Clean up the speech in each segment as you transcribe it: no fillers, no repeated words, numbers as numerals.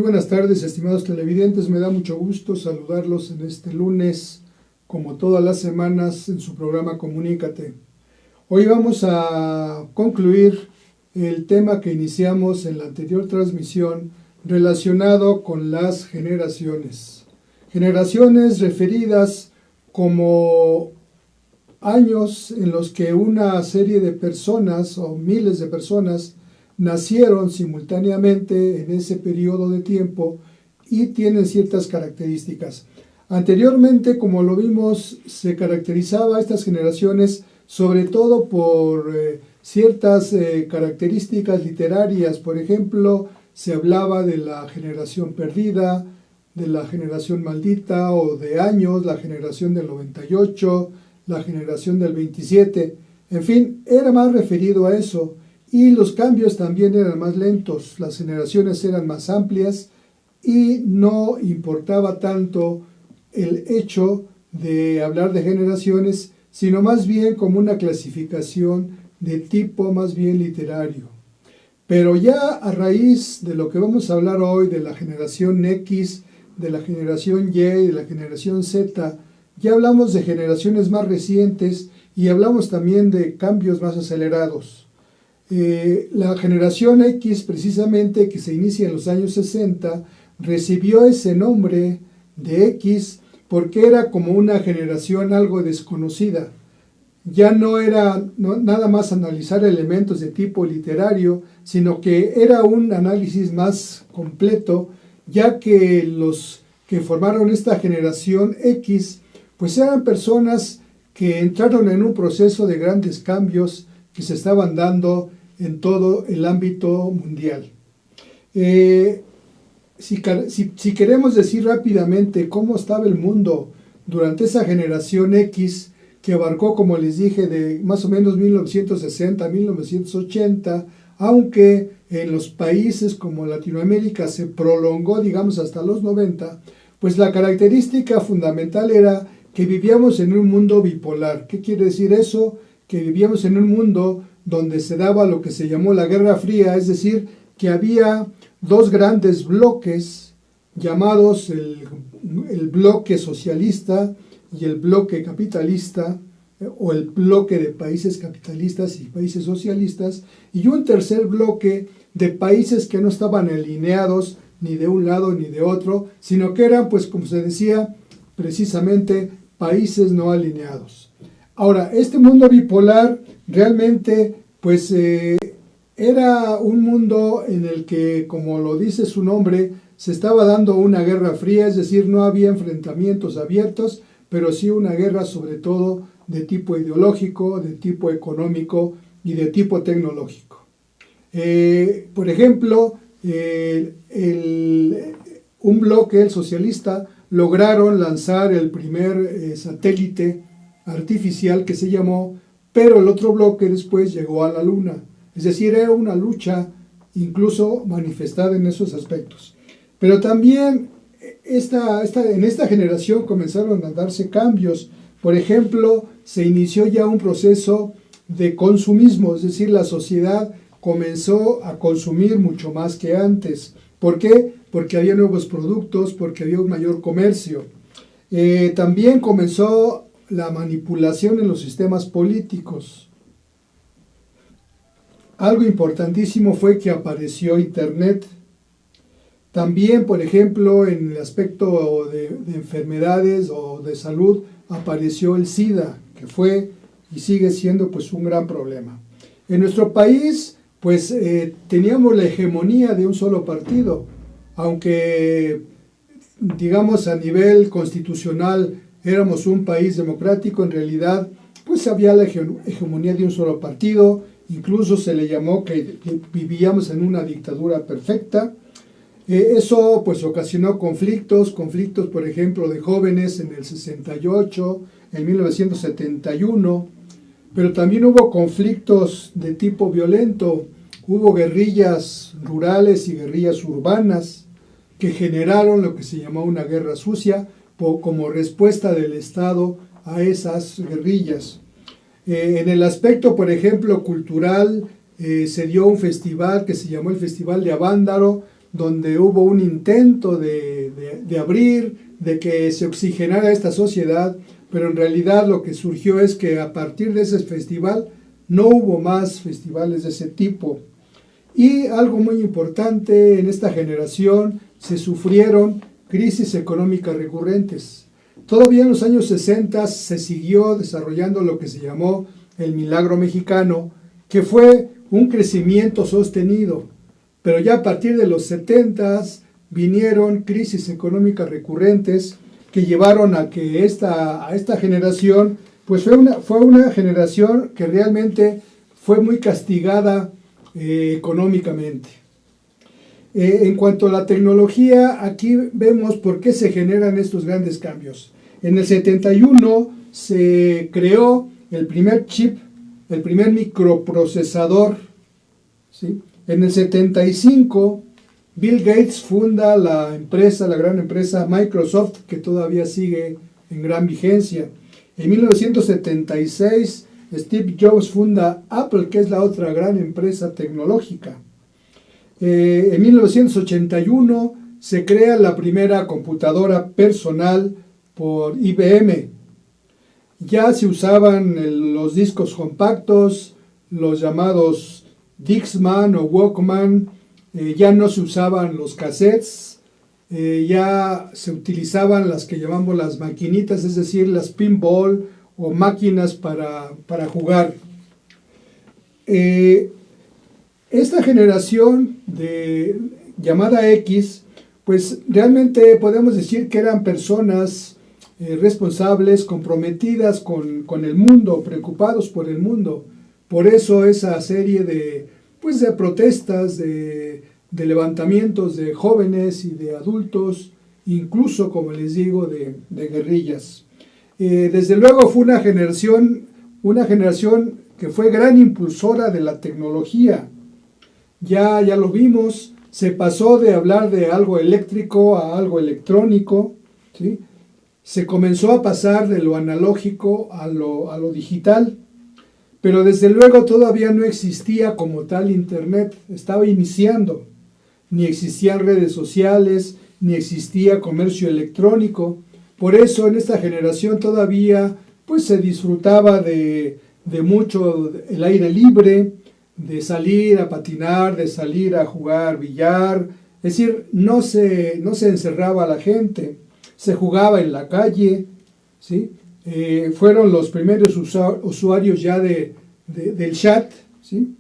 Muy buenas tardes, estimados televidentes. Me da mucho gusto saludarlos en este lunes, como todas las semanas, en su programa Comunícate. Hoy vamos a concluir el tema que iniciamos en la anterior transmisión relacionado con las generaciones. Generaciones referidas como años en los que una serie de personas o miles de personas nacieron simultáneamente en ese periodo de tiempo y tienen ciertas características. Anteriormente, como lo vimos, se caracterizaba a estas generaciones sobre todo por ciertas características literarias. Por ejemplo, se hablaba de la generación perdida, de la generación maldita o de años, la generación del 98, la generación del 27. En fin, era más referido a eso. Y los cambios también eran más lentos, las generaciones eran más amplias y no importaba tanto el hecho de hablar de generaciones, sino más bien como una clasificación de tipo más bien literario. Pero ya a raíz de lo que vamos a hablar hoy, de la generación X, de la generación Y, de la generación Z, ya hablamos de generaciones más recientes y hablamos también de cambios más acelerados. La generación X, precisamente, que se inicia en los años 60, recibió ese nombre de X porque era como una generación algo desconocida. Ya no era nada más analizar elementos de tipo literario, sino que era un análisis más completo, ya que los que formaron esta generación X, pues eran personas que entraron en un proceso de grandes cambios que se estaban dando en todo el ámbito mundial. Si queremos decir rápidamente cómo estaba el mundo durante esa generación X, que abarcó, como les dije, de más o menos 1960 a 1980, aunque en los países como Latinoamérica se prolongó, digamos, hasta los 90, pues la característica fundamental era que vivíamos en un mundo bipolar. ¿Qué quiere decir eso? Que vivíamos en un mundo donde se daba lo que se llamó la Guerra Fría, es decir, que había dos grandes bloques llamados el bloque socialista y el bloque capitalista, o el bloque de países capitalistas y países socialistas, y un tercer bloque de países que no estaban alineados ni de un lado ni de otro, sino que eran, pues como se decía, precisamente países no alineados. Ahora, este mundo bipolar realmente, pues, era un mundo en el que, como lo dice su nombre, se estaba dando una guerra fría, es decir, no había enfrentamientos abiertos, pero sí una guerra sobre todo de tipo ideológico, de tipo económico y de tipo tecnológico. Por ejemplo, un bloque, el socialista, lograron lanzar el primer satélite artificial que se llamó, pero el otro bloque después llegó a la Luna. Es decir, era una lucha incluso manifestada en esos aspectos. Pero también en esta generación comenzaron a darse cambios. Por ejemplo, se inició ya un proceso de consumismo, es decir, la sociedad comenzó a consumir mucho más que antes. ¿Por qué? Porque había nuevos productos, porque había un mayor comercio. También comenzó la manipulación en los sistemas políticos. Algo importantísimo fue que apareció Internet. También, por ejemplo, en el aspecto de enfermedades o de salud, apareció el SIDA, que fue y sigue siendo pues un gran problema. En nuestro país, pues teníamos la hegemonía de un solo partido, aunque digamos a nivel constitucional éramos un país democrático, en realidad pues había la hegemonía de un solo partido, incluso se le llamó que vivíamos en una dictadura perfecta. Eso pues ocasionó conflictos por ejemplo de jóvenes en el 68, en 1971, pero también hubo conflictos de tipo violento, hubo guerrillas rurales y guerrillas urbanas que generaron lo que se llamó una guerra sucia como respuesta del Estado a esas guerrillas. En el aspecto, por ejemplo, cultural, se dio un festival que se llamó el Festival de Avándaro, donde hubo un intento de abrir, de que se oxigenara esta sociedad, pero en realidad lo que surgió es que a partir de ese festival no hubo más festivales de ese tipo. Y algo muy importante, en esta generación se sufrieron crisis económicas recurrentes. Todavía en los años 60 se siguió desarrollando lo que se llamó el milagro mexicano, que fue un crecimiento sostenido, pero ya a partir de los 70 vinieron crisis económicas recurrentes que llevaron a que a esta generación, pues fue una generación que realmente fue muy castigada económicamente. En cuanto a la tecnología, aquí vemos por qué se generan estos grandes cambios. En el 71 se creó el primer chip, el primer microprocesador, ¿sí? En el 75, Bill Gates funda la gran empresa Microsoft, que todavía sigue en gran vigencia. En 1976, Steve Jobs funda Apple, que es la otra gran empresa tecnológica. En 1981 se crea la primera computadora personal por IBM. Ya se usaban los discos compactos, los llamados Discman o Walkman, ya no se usaban los cassettes, ya se utilizaban las que llamamos las maquinitas, es decir, las pinball o máquinas para jugar. Esta generación llamada X, pues realmente podemos decir que eran personas responsables, comprometidas con el mundo, preocupados por el mundo. Por eso esa serie de protestas, de levantamientos de jóvenes y de adultos, incluso, como les digo, de guerrillas. Desde luego fue una generación que fue gran impulsora de la tecnología. Ya lo vimos, se pasó de hablar de algo eléctrico a algo electrónico, ¿sí? Se comenzó a pasar de lo analógico a lo digital, pero desde luego todavía no existía como tal Internet, estaba iniciando, ni existían redes sociales, ni existía comercio electrónico. Por eso en esta generación todavía pues se disfrutaba de mucho el aire libre, de salir a patinar, de salir a jugar billar, es decir, no se encerraba la gente, se jugaba en la calle, ¿sí? Fueron los primeros usuarios ya del chat, ¿sí?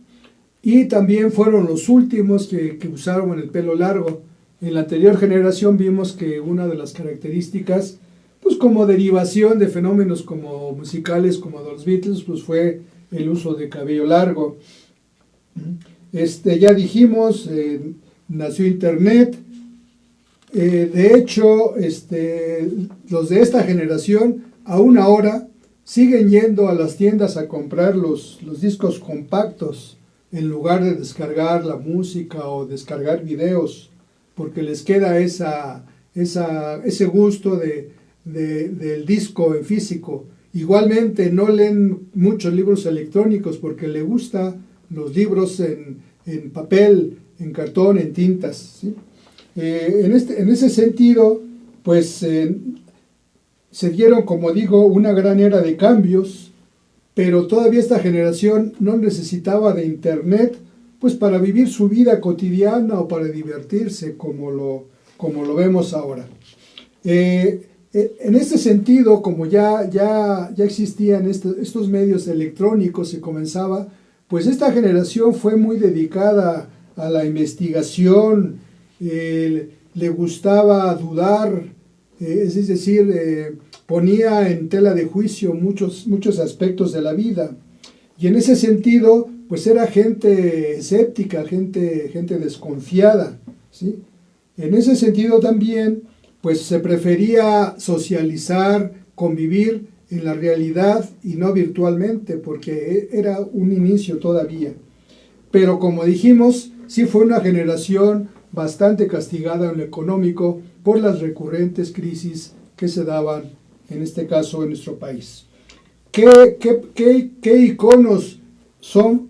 Y también fueron los últimos que usaron el pelo largo. En la anterior generación vimos que una de las características, pues como derivación de fenómenos como musicales como los Beatles, pues fue el uso de cabello largo. Ya dijimos, nació Internet. De hecho, los de esta generación aún ahora siguen yendo a las tiendas a comprar los discos compactos en lugar de descargar la música o descargar videos, porque les queda ese gusto del disco en físico. Igualmente no leen muchos libros electrónicos porque les gusta los libros en papel, en cartón, en tintas, ¿sí? En ese sentido, pues se dieron, como digo, una gran era de cambios, pero todavía esta generación no necesitaba de Internet pues para vivir su vida cotidiana o para divertirse como lo vemos ahora. En este sentido, como ya existían estos medios electrónicos, se comenzaba, pues esta generación fue muy dedicada a la investigación, le gustaba dudar, es decir, ponía en tela de juicio muchos aspectos de la vida. Y en ese sentido, pues era gente escéptica, gente desconfiada, ¿sí? En ese sentido también, pues se prefería socializar, convivir en la realidad y no virtualmente, porque era un inicio todavía. Pero como dijimos, sí fue una generación bastante castigada en lo económico por las recurrentes crisis que se daban, en este caso, en nuestro país. ¿Qué iconos son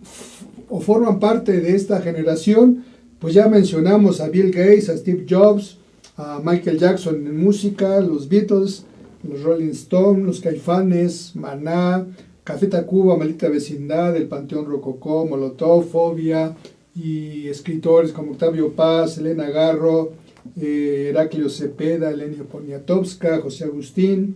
o forman parte de esta generación? pues ya mencionamos a Bill Gates, a Steve Jobs, a Michael Jackson en música, los Beatles, los Rolling Stones, los Caifanes, Maná, Café Tacuba, Maldita Vecindad, el Panteón Rococó, Molotov, Fobia, y escritores como Octavio Paz, Elena Garro, Heraclio Cepeda, Elena Poniatowska, José Agustín,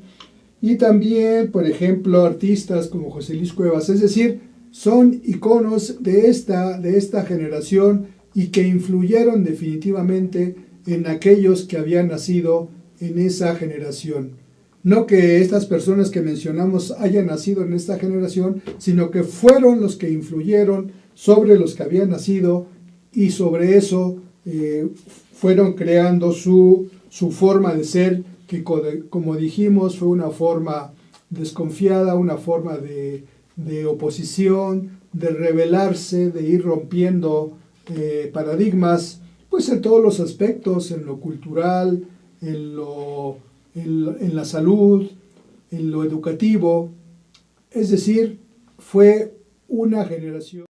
y también, por ejemplo, artistas como José Luis Cuevas. Es decir, son iconos de esta generación y que influyeron definitivamente en aquellos que habían nacido en esa generación. No que estas personas que mencionamos hayan nacido en esta generación, sino que fueron los que influyeron sobre los que habían nacido y sobre eso fueron creando su forma de ser, que como dijimos fue una forma desconfiada, una forma de oposición, de rebelarse, de ir rompiendo paradigmas, pues en todos los aspectos, en lo cultural, en la salud, en lo educativo. Es decir, fue una generación,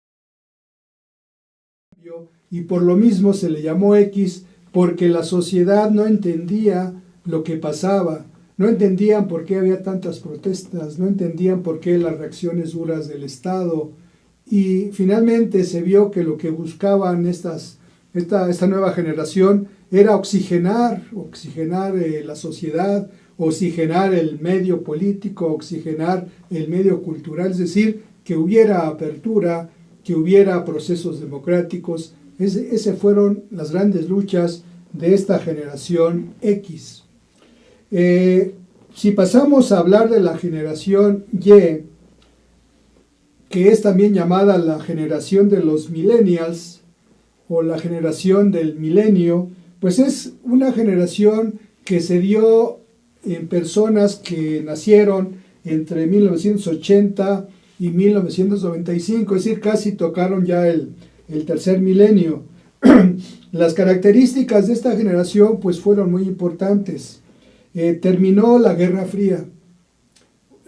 y por lo mismo se le llamó X, porque la sociedad no entendía lo que pasaba, no entendían por qué había tantas protestas, no entendían por qué las reacciones duras del Estado, y finalmente se vio que lo que buscaban esta nueva generación era oxigenar la sociedad, oxigenar el medio político, oxigenar el medio cultural, es decir, que hubiera apertura, que hubiera procesos democráticos. Esas fueron las grandes luchas de esta generación X. Si pasamos a hablar de la generación Y, que es también llamada la generación de los millennials o la generación del milenio, pues es una generación que se dio en personas que nacieron entre 1980 y 1995, es decir, casi tocaron ya el tercer milenio. Las características de esta generación pues fueron muy importantes. Terminó la Guerra Fría.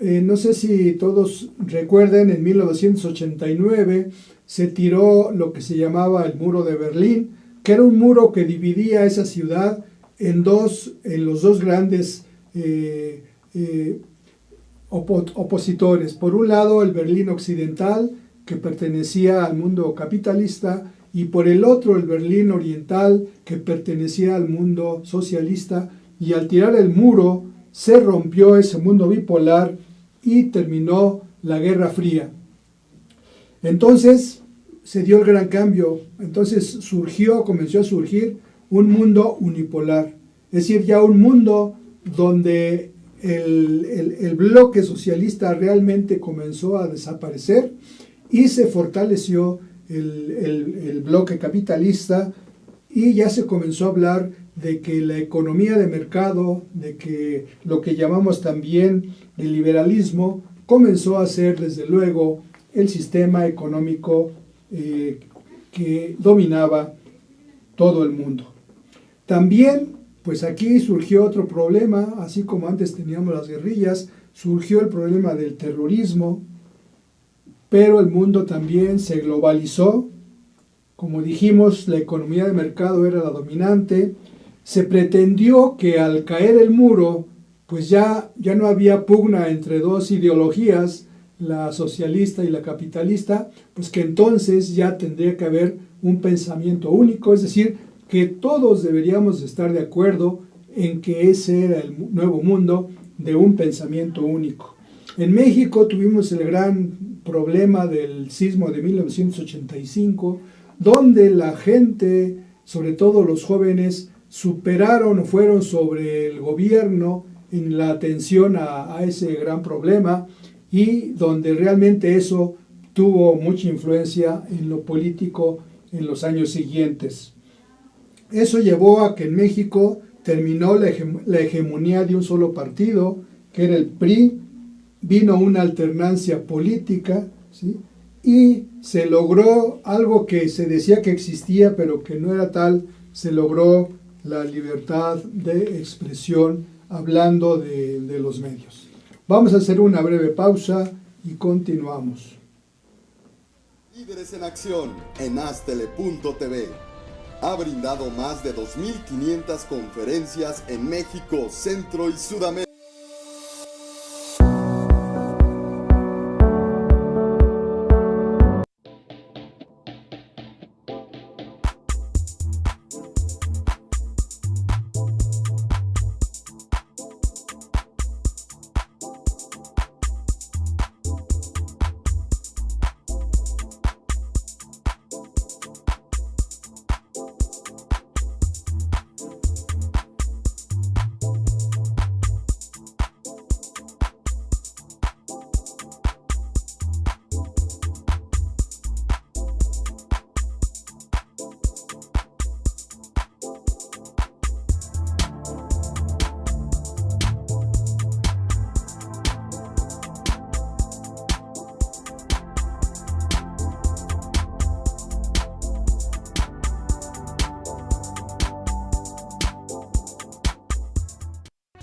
No sé si todos recuerden, en 1989 se tiró lo que se llamaba el Muro de Berlín, que era un muro que dividía esa ciudad en los dos grandes opositores. Por un lado, el Berlín occidental, que pertenecía al mundo capitalista, y por el otro, el Berlín oriental, que pertenecía al mundo socialista, y al tirar el muro se rompió ese mundo bipolar y terminó la Guerra Fría. Entonces se dio el gran cambio, entonces comenzó a surgir un mundo unipolar, es decir, ya un mundo donde el bloque socialista realmente comenzó a desaparecer y se fortaleció el bloque capitalista, y ya se comenzó a hablar de que la economía de mercado, de que lo que llamamos también el liberalismo, comenzó a ser desde luego el sistema económico que dominaba todo el mundo. También, pues aquí surgió otro problema, así como antes teníamos las guerrillas, surgió el problema del terrorismo, pero el mundo también se globalizó. Como dijimos, la economía de mercado era la dominante. Se pretendió que al caer el muro, pues ya no había pugna entre dos ideologías, la socialista y la capitalista, pues que entonces ya tendría que haber un pensamiento único, es decir, que todos deberíamos estar de acuerdo en que ese era el nuevo mundo de un pensamiento único. En México tuvimos el gran problema del sismo de 1985, donde la gente, sobre todo los jóvenes, superaron o fueron sobre el gobierno en la atención a ese gran problema, y donde realmente eso tuvo mucha influencia en lo político en los años siguientes. Eso llevó a que en México terminó la hegemonía de un solo partido, que era el PRI, vino una alternancia política, ¿sí? Y se logró algo que se decía que existía, pero que no era tal, se logró la libertad de expresión hablando de los medios. Vamos a hacer una breve pausa y continuamos. Líderes en acción en Aztele.tv. Ha brindado más de 2.500 conferencias en México, Centro y Sudamérica.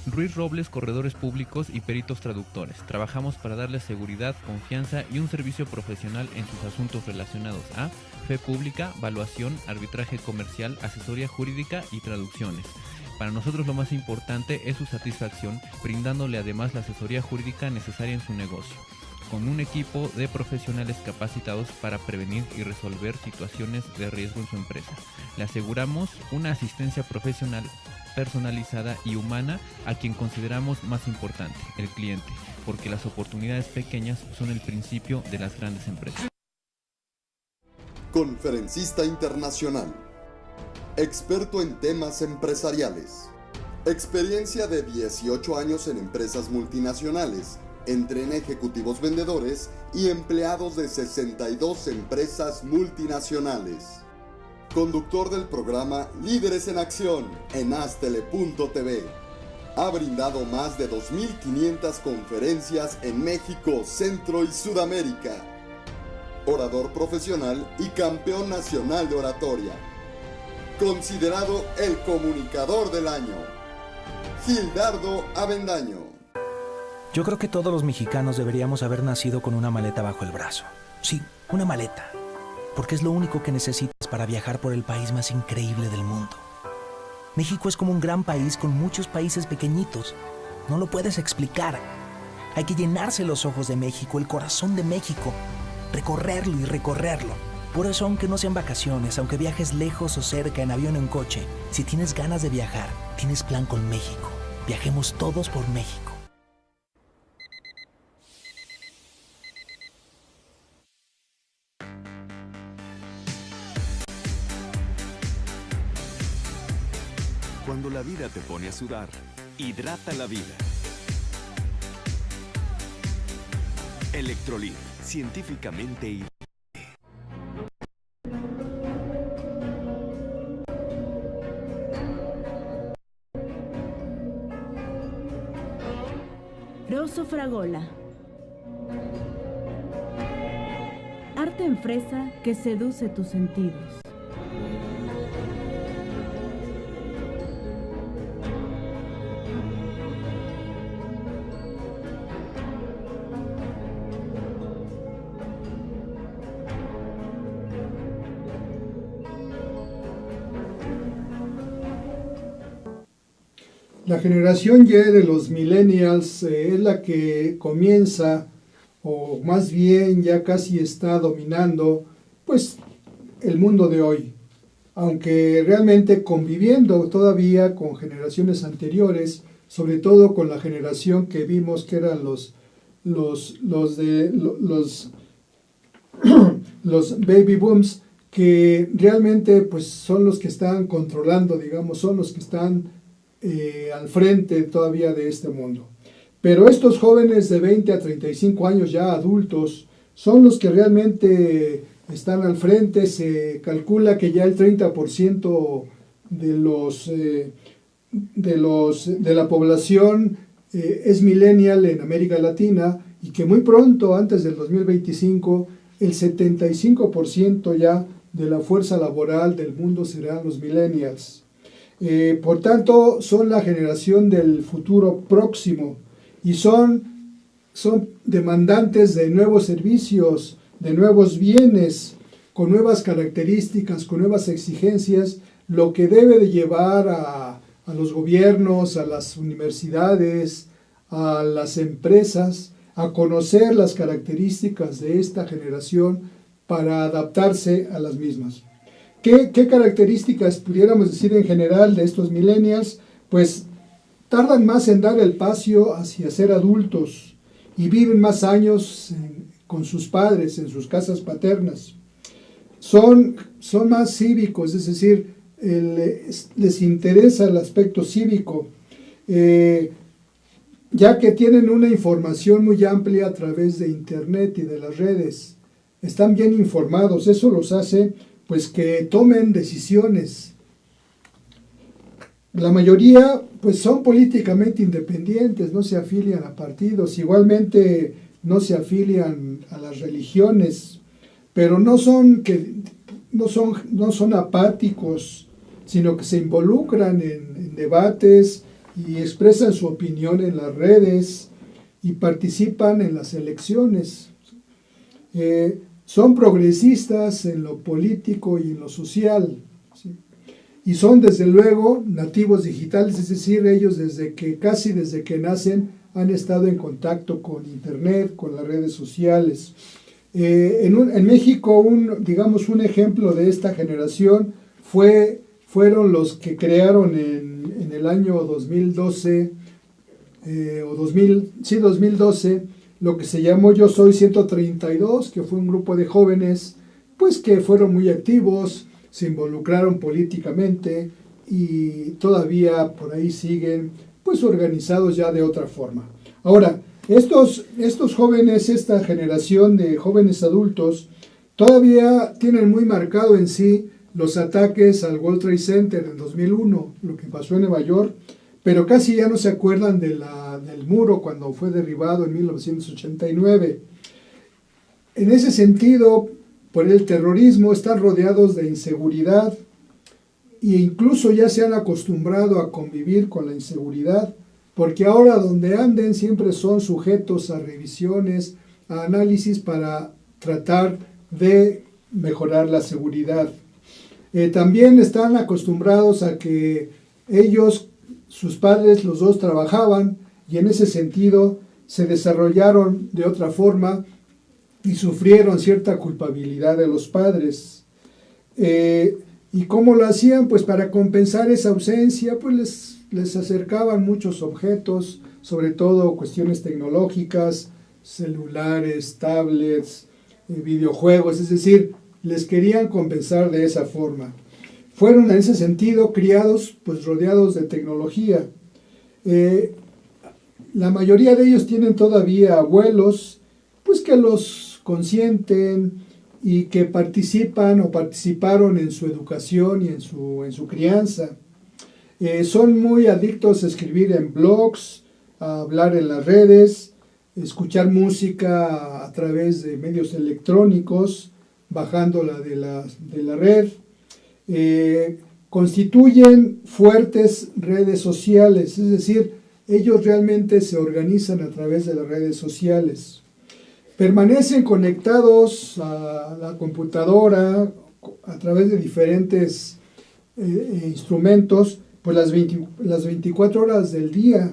Ruiz Robles, corredores públicos y peritos traductores. Trabajamos para darles seguridad, confianza y un servicio profesional en sus asuntos relacionados a fe pública, valuación, arbitraje comercial, asesoría jurídica y traducciones. Para nosotros lo más importante es su satisfacción, brindándole además la asesoría jurídica necesaria en su negocio, con un equipo de profesionales capacitados para prevenir y resolver situaciones de riesgo en su empresa. Le aseguramos una asistencia profesional personalizada y humana a quien consideramos más importante, el cliente, porque las oportunidades pequeñas son el principio de las grandes empresas. Conferencista internacional, experto en temas empresariales, experiencia de 18 años en empresas multinacionales, entrena ejecutivos vendedores y empleados de 62 empresas multinacionales. Conductor del programa Líderes en Acción en Astele.tv. Ha brindado más de 2.500 conferencias en México, Centro y Sudamérica. Orador profesional y campeón nacional de oratoria. Considerado el comunicador del año. Gildardo Avendaño. Yo creo que todos los mexicanos deberíamos haber nacido con una maleta bajo el brazo. Sí, una maleta. Porque es lo único que necesitas para viajar por el país más increíble del mundo. México es como un gran país con muchos países pequeñitos. No lo puedes explicar. Hay que llenarse los ojos de México, el corazón de México, recorrerlo y recorrerlo. Por eso, aunque no sean vacaciones, aunque viajes lejos o cerca, en avión o en coche, si tienes ganas de viajar, tienes plan con México. Viajemos todos por México. Cuando la vida te pone a sudar, hidrata la vida. Electrolit, científicamente hidratante. Rosso Fragola. Arte en fresa que seduce tus sentidos. La generación Y de los millennials es la que comienza, o más bien ya casi está dominando, pues el mundo de hoy. Aunque realmente conviviendo todavía con generaciones anteriores, sobre todo con la generación que vimos que eran los baby booms, que realmente pues son los que están controlando, digamos, son los que están al frente todavía de este mundo. Pero estos jóvenes de 20 a 35 años ya adultos son los que realmente están al frente. Se calcula que ya el 30% de la población es millennial en América Latina, y que muy pronto, antes del 2025, el 75% ya de la fuerza laboral del mundo serán los millennials. Por tanto, son la generación del futuro próximo y son demandantes de nuevos servicios, de nuevos bienes, con nuevas características, con nuevas exigencias, lo que debe de llevar a los gobiernos, a las universidades, a las empresas, a conocer las características de esta generación para adaptarse a las mismas. ¿Qué características pudiéramos decir en general de estos millennials? Pues tardan más en dar el paso hacia ser adultos y viven más años con sus padres en sus casas paternas. Son más cívicos, es decir, les interesa el aspecto cívico, ya que tienen una información muy amplia a través de Internet y de las redes. Están bien informados, eso los hace pues que tomen decisiones. La mayoría pues son políticamente independientes, no se afilian a partidos, igualmente no se afilian a las religiones, pero no son apáticos, sino que se involucran en debates y expresan su opinión en las redes y participan en las elecciones. Son progresistas en lo político y en lo social, ¿sí? Y son desde luego nativos digitales, es decir, ellos casi desde que nacen han estado en contacto con Internet, con las redes sociales. En México, un ejemplo de esta generación fueron los que crearon en el año 2012, 2012, lo que se llamó Yo Soy 132, que fue un grupo de jóvenes pues que fueron muy activos, se involucraron políticamente y todavía por ahí siguen pues organizados ya de otra forma. Ahora, estos jóvenes, esta generación de jóvenes adultos, todavía tienen muy marcado en sí los ataques al World Trade Center en 2001, lo que pasó en Nueva York, pero casi ya no se acuerdan del muro cuando fue derribado en 1989. En ese sentido, por el terrorismo están rodeados de inseguridad e incluso ya se han acostumbrado a convivir con la inseguridad, porque ahora donde anden siempre son sujetos a revisiones, a análisis para tratar de mejorar la seguridad. También están acostumbrados a que sus padres, los dos trabajaban y en ese sentido se desarrollaron de otra forma y sufrieron cierta culpabilidad de los padres. ¿Y cómo lo hacían? Pues para compensar esa ausencia, pues les acercaban muchos objetos, sobre todo cuestiones tecnológicas, celulares, tablets, videojuegos, es decir, les querían compensar de esa forma. Fueron en ese sentido criados pues rodeados de tecnología. La mayoría de ellos tienen todavía abuelos pues que los consienten y que participan o participaron en su educación y en su crianza. Son muy adictos a escribir en blogs, a hablar en las redes, escuchar música a través de medios electrónicos, bajándola de la red. Constituyen fuertes redes sociales, es decir, ellos realmente se organizan a través de las redes sociales. Permanecen conectados a la computadora a través de diferentes instrumentos pues las 24 horas del día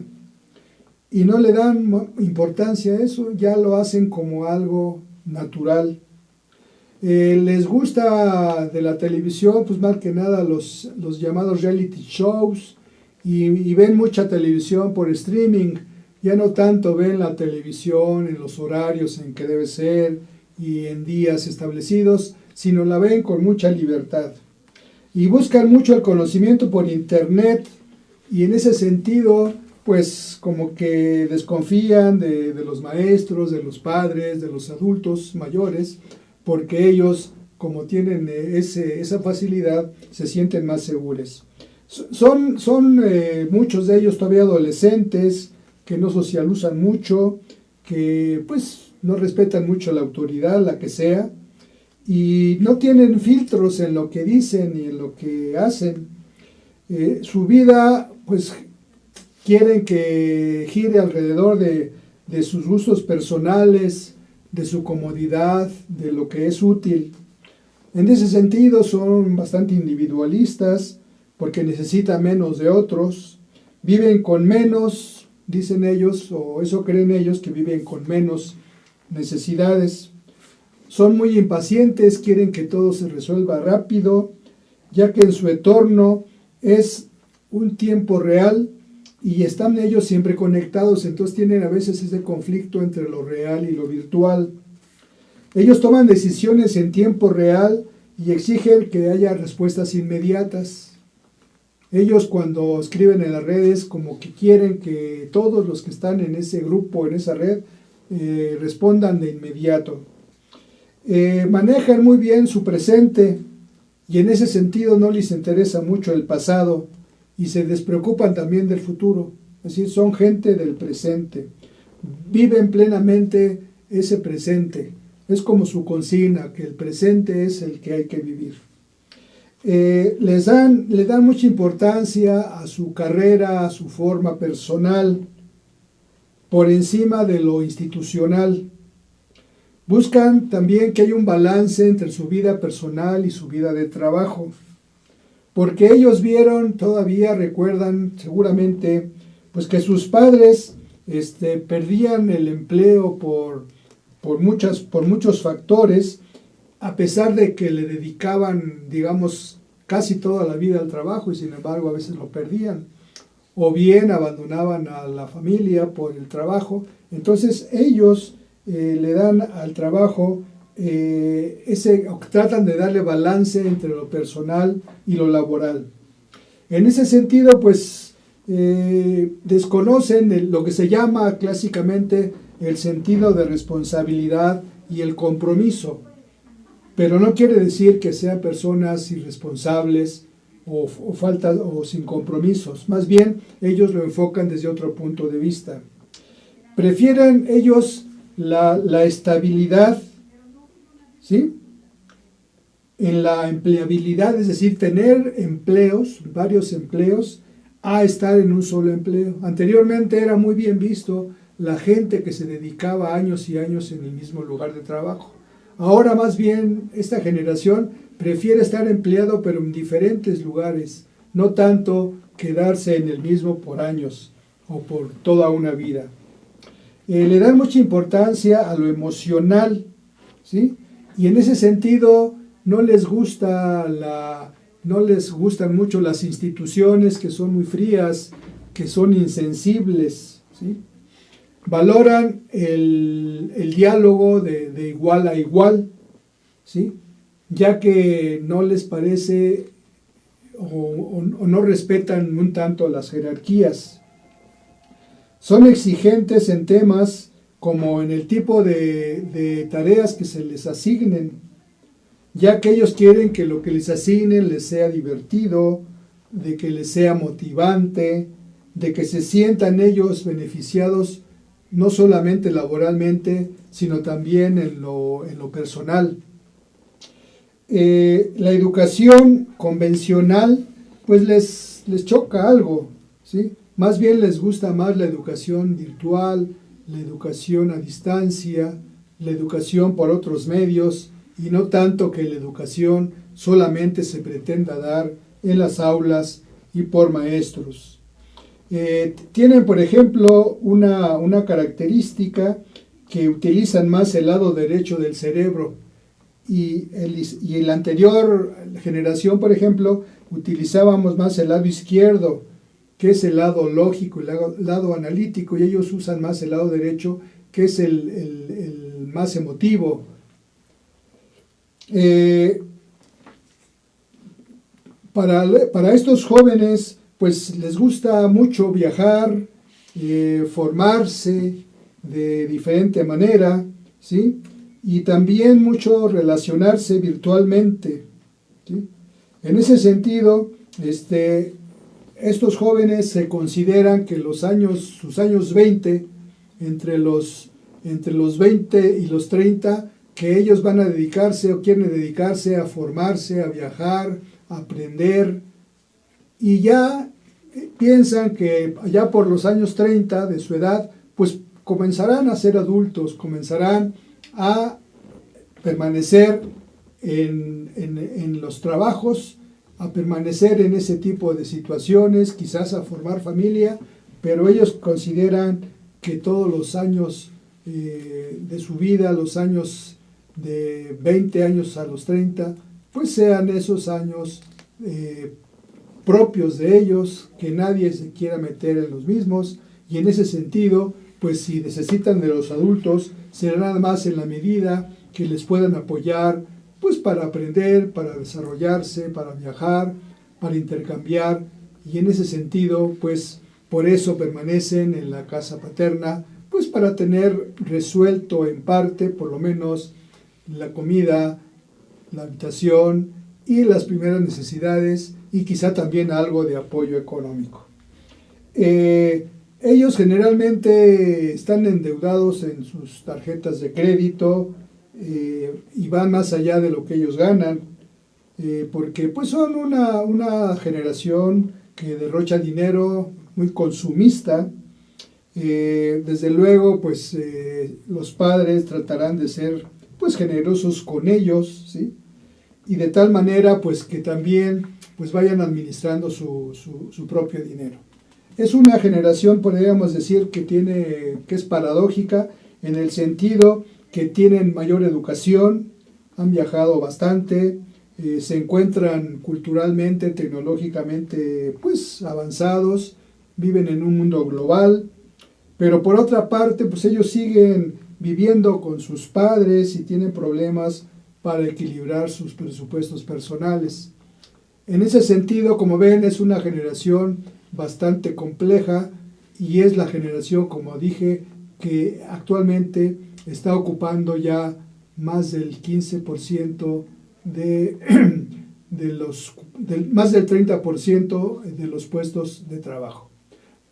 y no le dan importancia a eso, ya lo hacen como algo natural. Les gusta de la televisión, pues más que nada los llamados reality shows y ven mucha televisión por streaming. Ya no tanto ven la televisión en los horarios en que debe ser y en días establecidos, sino la ven con mucha libertad. Y buscan mucho el conocimiento por internet y en ese sentido, pues como que desconfían de los maestros, de los padres, de los adultos mayores, porque ellos, como tienen esa facilidad, se sienten más seguros. Son muchos de ellos todavía adolescentes, que no socializan mucho, que pues no respetan mucho la autoridad, la que sea, y no tienen filtros en lo que dicen y en lo que hacen. Su vida, pues quieren que gire alrededor de sus gustos personales, de su comodidad, de lo que es útil. En ese sentido son bastante individualistas, porque necesita menos de otros, viven con menos, dicen ellos, o eso creen ellos, que viven con menos necesidades. Son muy impacientes, quieren que todo se resuelva rápido, ya que en su entorno es un tiempo real y están ellos siempre conectados, entonces tienen a veces ese conflicto entre lo real y lo virtual. Ellos toman decisiones en tiempo real y exigen que haya respuestas inmediatas. Ellos cuando escriben en las redes como que quieren que todos los que están en ese grupo, en esa red, respondan de inmediato. Manejan muy bien su presente y en ese sentido no les interesa mucho el pasado y se despreocupan también del futuro. Es decir, son gente del presente. Viven plenamente ese presente. Es como su consigna, que el presente es el que hay que vivir. Le dan mucha importancia a su carrera, a su forma personal, por encima de lo institucional. Buscan también que haya un balance entre su vida personal y su vida de trabajo, porque ellos vieron, todavía recuerdan seguramente, pues que sus padres perdían el empleo por muchos factores, a pesar de que le dedicaban, digamos, casi toda la vida al trabajo y sin embargo a veces lo perdían, o bien abandonaban a la familia por el trabajo. Entonces ellos le dan al trabajo tratan de darle balance entre lo personal y lo laboral. En ese sentido, pues desconocen lo que se llama clásicamente el sentido de responsabilidad y el compromiso, pero no quiere decir que sean personas irresponsables o sin compromisos. Más bien, ellos lo enfocan desde otro punto de vista. Prefieren ellos la estabilidad, ¿sí?, en la empleabilidad, es decir, tener empleos, varios empleos, a estar en un solo empleo. Anteriormente era muy bien visto la gente que se dedicaba años y años en el mismo lugar de trabajo. Ahora más bien esta generación prefiere estar empleado pero en diferentes lugares, no tanto quedarse en el mismo por años o por toda una vida. Le dan mucha importancia a lo emocional, ¿sí? Y en ese sentido no les gustan mucho las instituciones que son muy frías, que son insensibles, ¿sí? Valoran el diálogo de igual a igual, ¿sí?, ya que no les parece o no respetan un tanto las jerarquías. Son exigentes en temas como en el tipo de tareas que se les asignen, ya que ellos quieren que lo que les asignen les sea divertido, de que les sea motivante, de que se sientan ellos beneficiados no solamente laboralmente, sino también en lo personal. La educación convencional pues les choca algo, ¿sí? Más bien les gusta más la educación virtual, la educación a distancia, la educación por otros medios, y no tanto que la educación solamente se pretenda dar en las aulas y por maestros. Tienen, por ejemplo, una característica que utilizan más el lado derecho del cerebro, y la anterior generación, por ejemplo, utilizábamos más el lado izquierdo, que es el lado lógico, el lado analítico, y ellos usan más el lado derecho, que es el más emotivo. Para estos jóvenes, pues les gusta mucho viajar, formarse de diferente manera, ¿sí?, y también mucho relacionarse virtualmente, ¿sí? En ese sentido, estos jóvenes se consideran que sus años 20, entre los 20 y los 30, que ellos van a dedicarse o quieren dedicarse a formarse, a viajar, a aprender, y ya piensan que ya por los años 30 de su edad, pues comenzarán a ser adultos, comenzarán a permanecer en los trabajos a permanecer en ese tipo de situaciones, quizás a formar familia, pero ellos consideran que todos los años de su vida, los años de 20 años a los 30, pues sean esos años propios de ellos, que nadie se quiera meter en los mismos, y en ese sentido, pues si necesitan de los adultos, será nada más en la medida que les puedan apoyar, pues para aprender, para desarrollarse, para viajar, para intercambiar, y en ese sentido, pues por eso permanecen en la casa paterna, pues para tener resuelto en parte, por lo menos, la comida, la habitación y las primeras necesidades, y quizá también algo de apoyo económico. Ellos generalmente están endeudados en sus tarjetas de crédito y van más allá de lo que ellos ganan, porque pues son una generación que derrocha dinero, muy consumista. Desde luego, pues los padres tratarán de ser pues generosos con ellos, ¿sí? Y de tal manera pues que también pues vayan administrando su propio dinero. Es una generación, podríamos decir, que es paradójica en el sentido que tienen mayor educación, han viajado bastante, se encuentran culturalmente, tecnológicamente pues avanzados, viven en un mundo global, pero por otra parte pues ellos siguen viviendo con sus padres y tienen problemas para equilibrar sus presupuestos personales. En ese sentido, como ven, es una generación bastante compleja y es la generación, como dije, que actualmente está ocupando ya más del 15% más del 30% de los puestos de trabajo.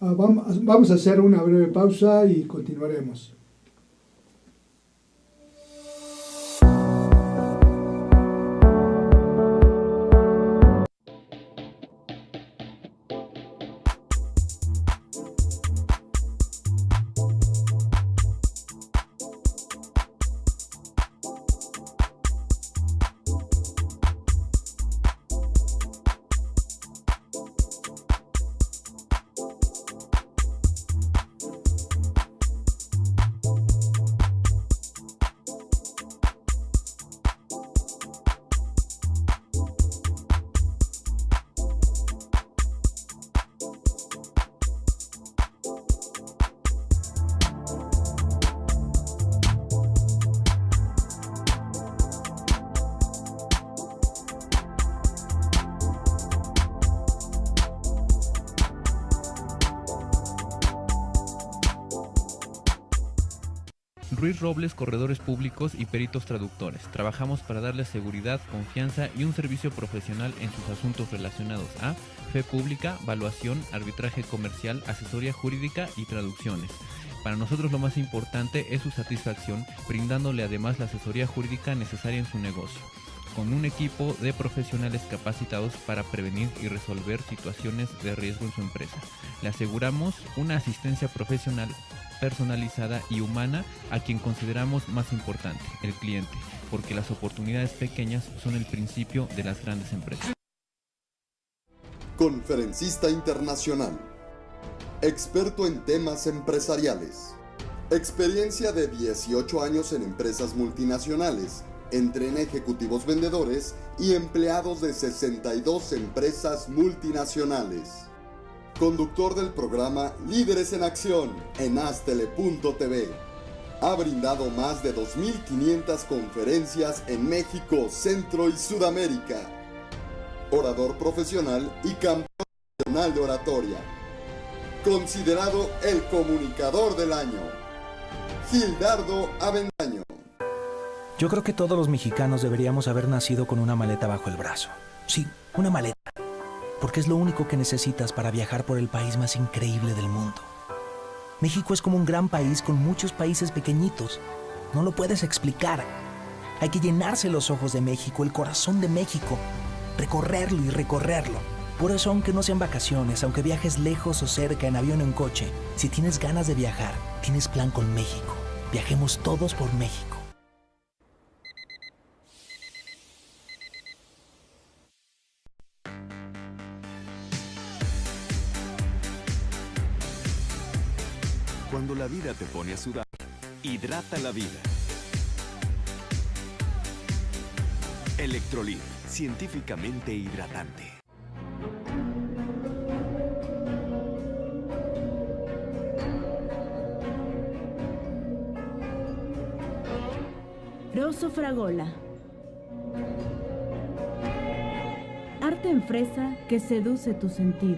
Vamos a hacer una breve pausa y continuaremos. Ruiz Robles, corredores públicos y peritos traductores. Trabajamos para darles seguridad, confianza y un servicio profesional en sus asuntos relacionados a fe pública, valuación, arbitraje comercial, asesoría jurídica y traducciones. Para nosotros lo más importante es su satisfacción, brindándole además la asesoría jurídica necesaria en su negocio, con un equipo de profesionales capacitados para prevenir y resolver situaciones de riesgo en su empresa. Le aseguramos una asistencia profesional personalizada y humana a quien consideramos más importante, el cliente, porque las oportunidades pequeñas son el principio de las grandes empresas. Conferencista internacional, experto en temas empresariales, experiencia de 18 años en empresas multinacionales, entrena ejecutivos vendedores y empleados de 62 empresas multinacionales. Conductor del programa Líderes en Acción en Astele.tv. Ha brindado más de 2.500 conferencias en México, Centro y Sudamérica. Orador profesional y campeón nacional de oratoria. Considerado el comunicador del año. Gildardo Avendaño. Yo creo que todos los mexicanos deberíamos haber nacido con una maleta bajo el brazo. Sí, una maleta. Porque es lo único que necesitas para viajar por el país más increíble del mundo. México es como un gran país con muchos países pequeñitos. No lo puedes explicar. Hay que llenarse los ojos de México, el corazón de México, recorrerlo y recorrerlo. Por eso, aunque no sean vacaciones, aunque viajes lejos o cerca, en avión o en coche, si tienes ganas de viajar, tienes plan con México. Viajemos todos por México. vida te pone a sudar, hidrata la vida. Electrolit, científicamente hidratante. Rosso Fragola. Arte en fresa que seduce tus sentidos.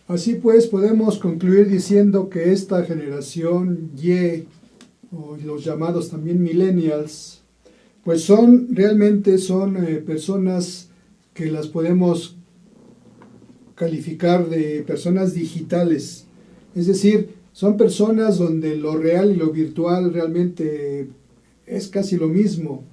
Así pues, podemos concluir diciendo que esta generación Y, o los llamados también millennials, pues realmente son personas que las podemos calificar de personas digitales. Es decir, son personas donde lo real y lo virtual realmente es casi lo mismo.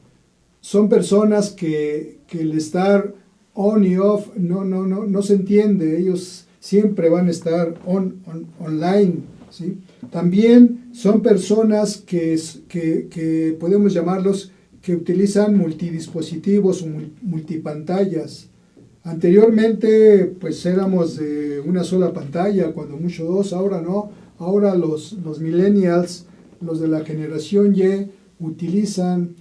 Son personas que el estar on y off no se entiende. Ellos siempre van a estar online, ¿sí? También son personas que podemos llamarlos que utilizan multidispositivos o multipantallas. Anteriormente pues éramos de una sola pantalla, cuando mucho dos, ahora no. Ahora los millennials, los de la generación Y, utilizan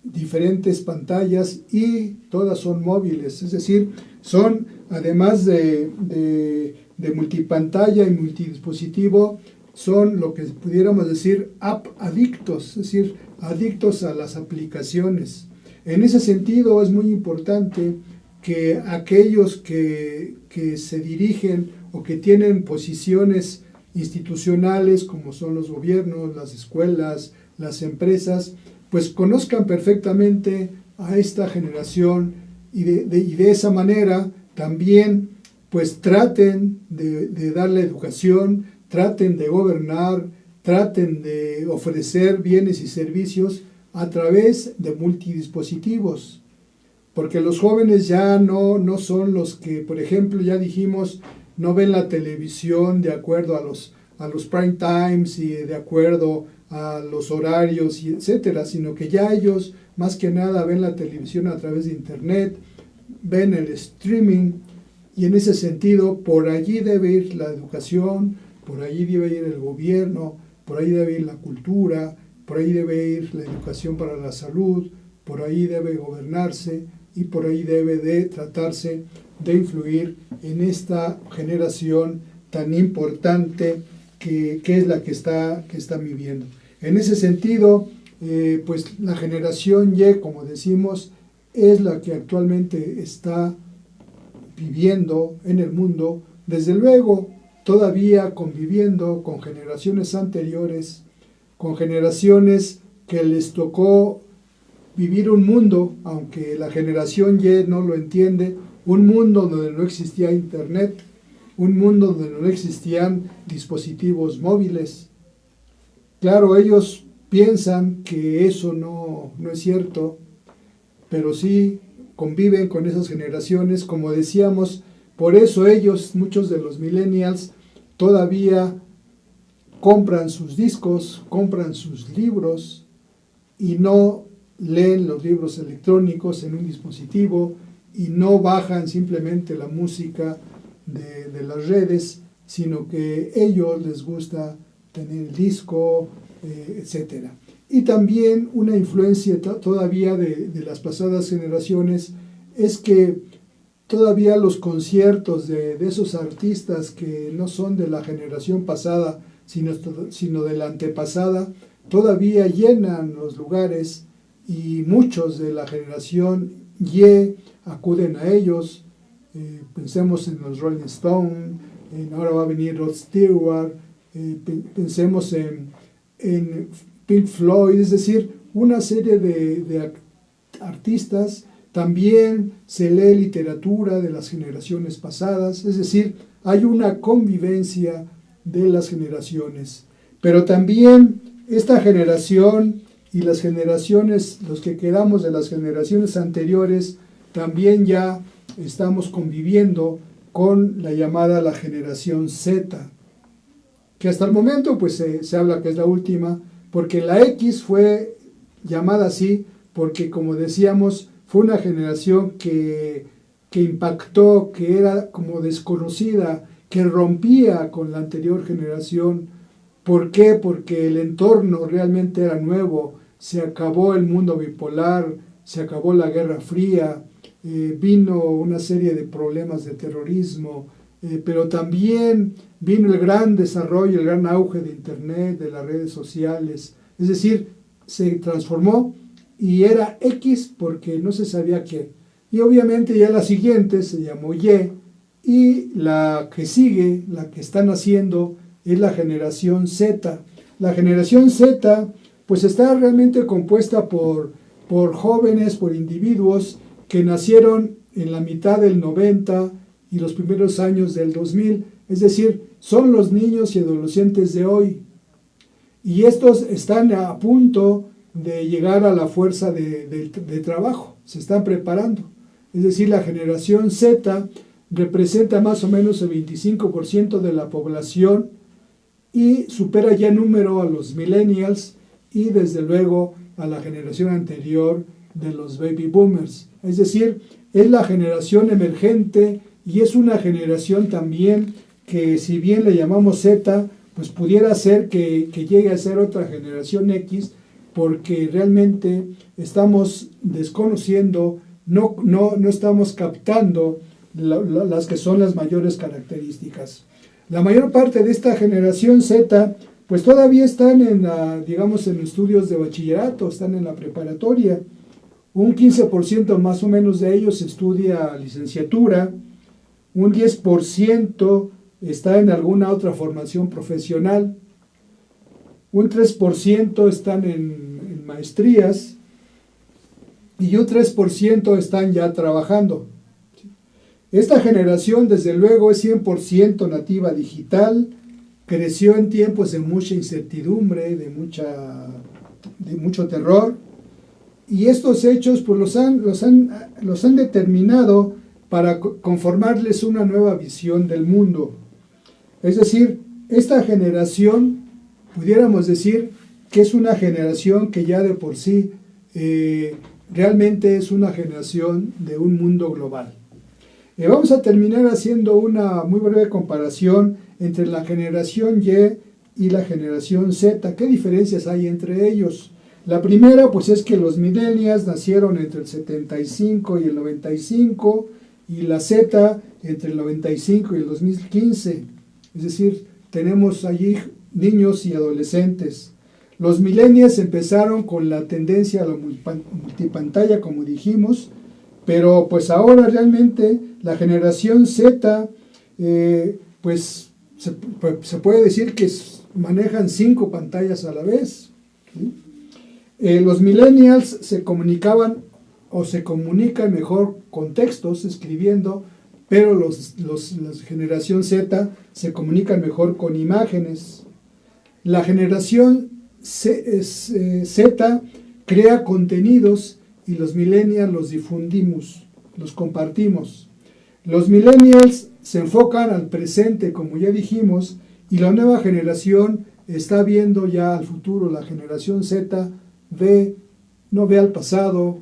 diferentes pantallas y todas son móviles, es decir, son además de multipantalla y multidispositivo, son lo que pudiéramos decir app adictos, es decir, adictos a las aplicaciones. En ese sentido es muy importante que aquellos que se dirigen o que tienen posiciones institucionales, como son los gobiernos, las escuelas, las empresas, pues conozcan perfectamente a esta generación y de esa manera también pues traten de darle educación, traten de gobernar, traten de ofrecer bienes y servicios a través de multidispositivos. Porque los jóvenes ya no son los que, por ejemplo, ya dijimos, no ven la televisión de acuerdo a los prime times y de acuerdo a los horarios, y etcétera, sino que ya ellos más que nada ven la televisión a través de internet, ven el streaming, y en ese sentido por allí debe ir la educación, por allí debe ir el gobierno, por ahí debe ir la cultura, por ahí debe ir la educación para la salud, por ahí debe gobernarse y por ahí debe de tratarse de influir en esta generación tan importante que es la que está viviendo. En ese sentido, pues la generación Y, como decimos, es la que actualmente está viviendo en el mundo, desde luego todavía conviviendo con generaciones anteriores, con generaciones que les tocó vivir un mundo, aunque la generación Y no lo entiende, un mundo donde no existía internet, un mundo donde no existían dispositivos móviles. Claro, ellos piensan que eso no es cierto, pero sí conviven con esas generaciones, como decíamos, por eso ellos, muchos de los millennials, todavía compran sus discos, compran sus libros y no leen los libros electrónicos en un dispositivo y no bajan simplemente la música de las redes, sino que a ellos les gusta tener el disco, etcétera. Y también una influencia todavía de las pasadas generaciones es que todavía los conciertos de esos artistas que no son de la generación pasada, sino de la antepasada, todavía llenan los lugares y muchos de la generación Y acuden a ellos. Pensemos en los Rolling Stones, ahora va a venir Rod Stewart, pensemos en Pink Floyd, es decir, una serie de artistas. También se lee literatura de las generaciones pasadas, es decir, hay una convivencia de las generaciones. Pero también esta generación y las generaciones, los que quedamos de las generaciones anteriores, también ya estamos conviviendo con la llamada la generación Z, que hasta el momento pues se habla que es la última, porque la X fue llamada así porque, como decíamos, fue una generación que impactó, que era como desconocida, que rompía con la anterior generación. ¿Por qué? Porque el entorno realmente era nuevo, se acabó el mundo bipolar, se acabó la Guerra Fría, vino una serie de problemas de terrorismo, pero también vino el gran desarrollo, el gran auge de Internet, de las redes sociales. Es decir, se transformó y era X porque no se sabía qué. Y obviamente ya la siguiente se llamó y la que sigue, la que están haciendo, es la generación Z. La generación Z pues está realmente compuesta por jóvenes, por individuos que nacieron en la mitad del 90 y los primeros años del 2000, es decir, son los niños y adolescentes de hoy. Y estos están a punto de llegar a la fuerza de trabajo, se están preparando. Es decir, la generación Z representa más o menos el 25% de la población y supera ya en número a los millennials y desde luego a la generación anterior de los baby boomers. Es decir, es la generación emergente y es una generación también que, si bien le llamamos Z, pues pudiera ser que llegue a ser otra generación X, porque realmente estamos desconociendo, no estamos captando las que son las mayores características. La mayor parte de esta generación Z pues todavía están en estudios de bachillerato, están en la preparatoria. Un 15% más o menos de ellos estudia licenciatura, un 10% está en alguna otra formación profesional, un 3% están en maestrías y un 3% están ya trabajando. Esta generación desde luego es 100% nativa digital, creció en tiempos de mucha incertidumbre, de mucho terror, y estos hechos pues los han determinado para conformarles una nueva visión del mundo. Es decir, esta generación, pudiéramos decir que es una generación que ya de por sí realmente es una generación de un mundo global. Vamos a terminar haciendo una muy breve comparación entre la generación Y la generación Z. ¿Qué diferencias hay entre ellos? La primera pues es que los millennials nacieron entre el 75 y el 95 y la Z entre el 95 y el 2015. Es decir, tenemos allí niños y adolescentes. Los millennials empezaron con la tendencia a la multipantalla, como dijimos, pero pues ahora realmente la generación Z, pues se puede decir que manejan 5 pantallas a la vez. ¿Sí? Los millennials se comunicaban o se comunican mejor con textos, escribiendo, pero la generación Z se comunican mejor con imágenes. La generación Z crea contenidos y los millennials los difundimos, los compartimos. Los millennials se enfocan al presente, como ya dijimos, y la nueva generación está viendo ya al futuro. La generación Z no ve al pasado,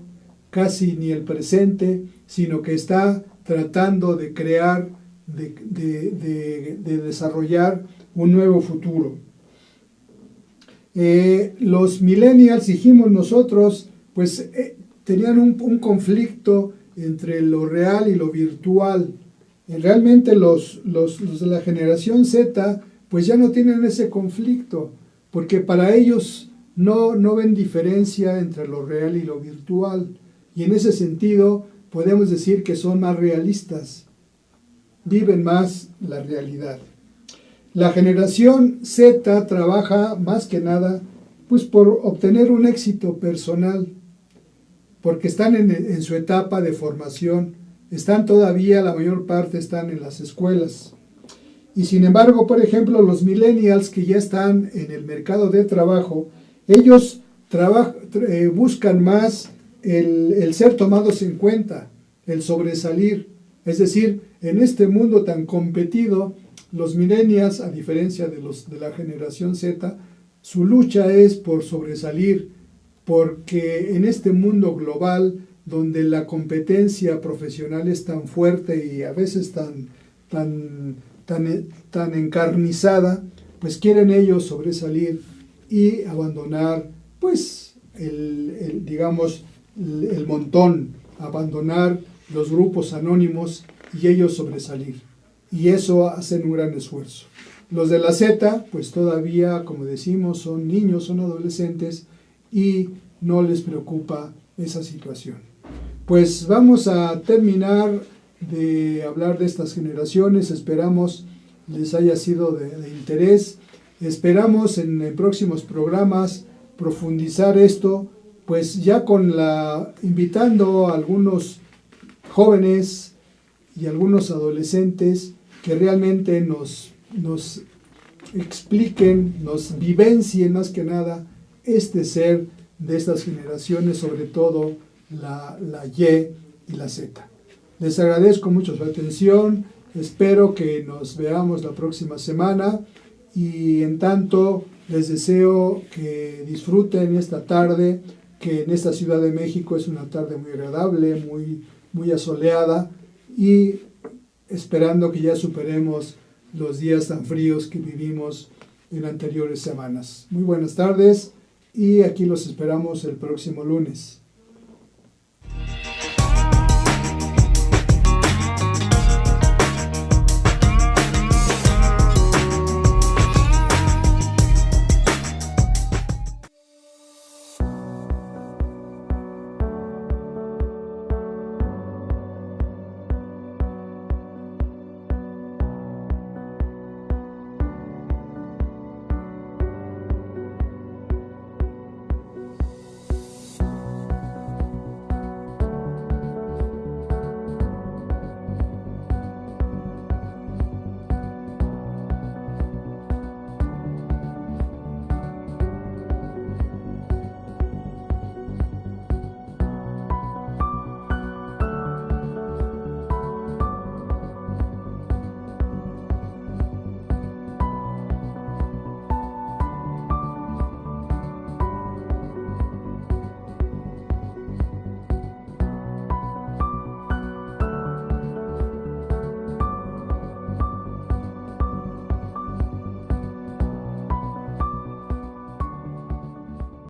casi ni el presente, sino que está tratando de crear, de desarrollar un nuevo futuro. Los millennials, dijimos nosotros, pues tenían un conflicto entre lo real y lo virtual. Realmente los de la generación Z pues ya no tienen ese conflicto, porque para ellos no ven diferencia entre lo real y lo virtual, y en ese sentido podemos decir que son más realistas, viven más la realidad. La generación Z trabaja más que nada pues por obtener un éxito personal, porque están en su etapa de formación, están todavía, la mayor parte están en las escuelas. Y sin embargo, por ejemplo, los millennials que ya están en el mercado de trabajo, ellos buscan más el ser tomados en cuenta, el sobresalir. Es decir, en este mundo tan competido, los millennials, a diferencia de la generación Z, su lucha es por sobresalir, porque en este mundo global, donde la competencia profesional es tan fuerte y a veces tan encarnizada, pues quieren ellos sobresalir y abandonar, pues, el montón, abandonar los grupos anónimos y ellos sobresalir. Y eso hacen un gran esfuerzo. Los de la Z, pues todavía, como decimos, son niños, son adolescentes y no les preocupa esa situación. Pues vamos a terminar de hablar de estas generaciones. Esperamos les haya sido de interés. Esperamos en próximos programas profundizar esto, pues ya invitando a algunos jóvenes y algunos adolescentes que realmente nos expliquen, nos vivencien más que nada este ser de estas generaciones, sobre todo la Y y la Z. Les agradezco mucho su atención, espero que nos veamos la próxima semana y en tanto les deseo que disfruten esta tarde, que en esta Ciudad de México es una tarde muy agradable, muy asoleada y esperando que ya superemos los días tan fríos que vivimos en anteriores semanas. Muy buenas tardes y aquí los esperamos el próximo lunes.